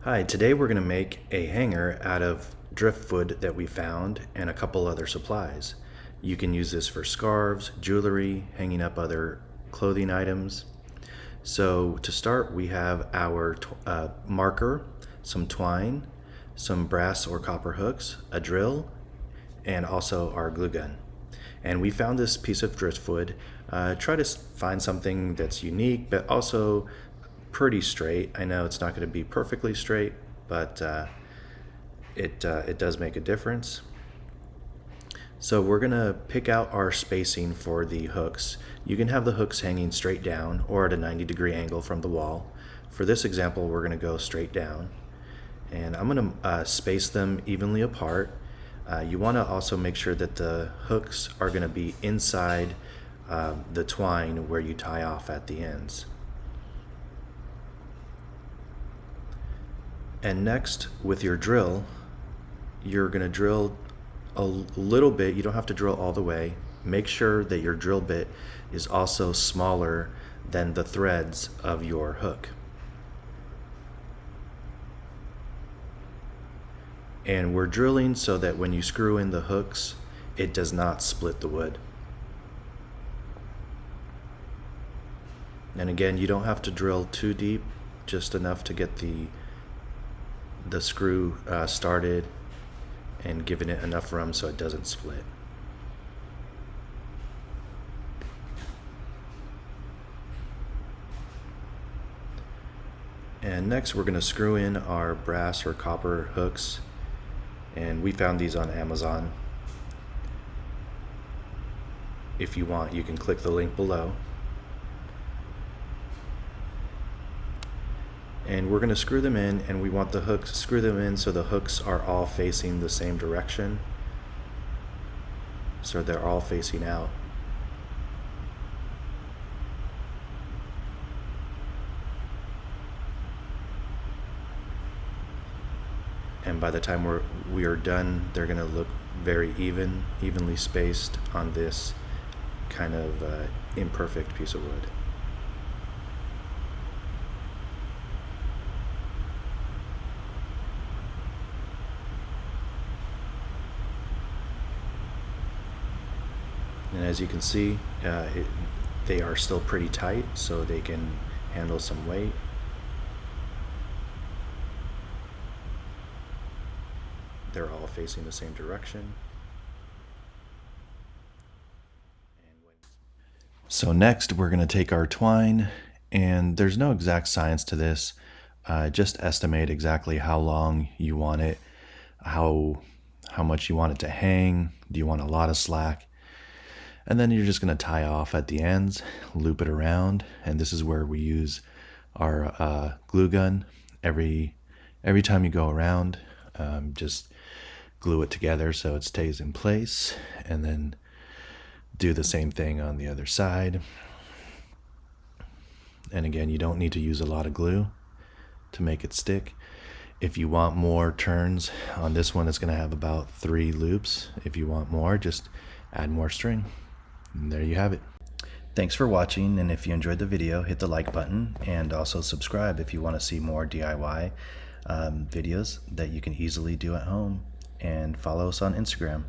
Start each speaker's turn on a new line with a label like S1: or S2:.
S1: Hi, today we're going to make a hanger out of driftwood that we found and a couple other supplies. You can use this for scarves, jewelry, hanging up other clothing items. So to start, we have our marker, some twine, some brass or copper hooks, a drill, and also our glue gun. And we found this piece of driftwood. Try to find something that's unique, but also pretty straight. I know it's not going to be perfectly straight, but it does make a difference. So we're going to pick out our spacing for the hooks. You can have the hooks hanging straight down or at a 90-degree angle from the wall. For this example, we're going to go straight down. And I'm going to space them evenly apart. You want to also make sure that the hooks are going to be inside the twine where you tie off at the ends. And next, with your drill, you're going to drill a little bit. You don't have to drill all the way. Make sure that your drill bit is also smaller than the threads of your hook. And we're drilling so that when you screw in the hooks, it does not split the wood. And again, you don't have to drill too deep, just enough to get the screw started and giving it enough room so it doesn't split. And next we're going to screw in our brass or copper hooks, and we found these on Amazon. If you want, you can click the link below. And we're going to screw them in, and we want the hooks, screw them in so the hooks are all facing the same direction. So they're all facing out. And by the time we are done, they're going to look very evenly spaced on this kind of imperfect piece of wood. And as you can see, they are still pretty tight, so they can handle some weight. They're all facing the same direction. So next we're going to take our twine, and there's no exact science to this. Just estimate exactly how long you want it, how much you want it to hang. Do you want a lot of slack? And then you're just going to tie off at the ends, loop it around, and this is where we use our glue gun. Every time you go around, just glue it together so it stays in place, and then do the same thing on the other side. And again, you don't need to use a lot of glue to make it stick. If you want more turns on this one, it's going to have about 3 loops. If you want more, just add more string. And there you have it. Thanks for watching, and if you enjoyed the video, hit the like button, and also subscribe if you want to see more DIY videos that you can easily do at home, and follow us on Instagram.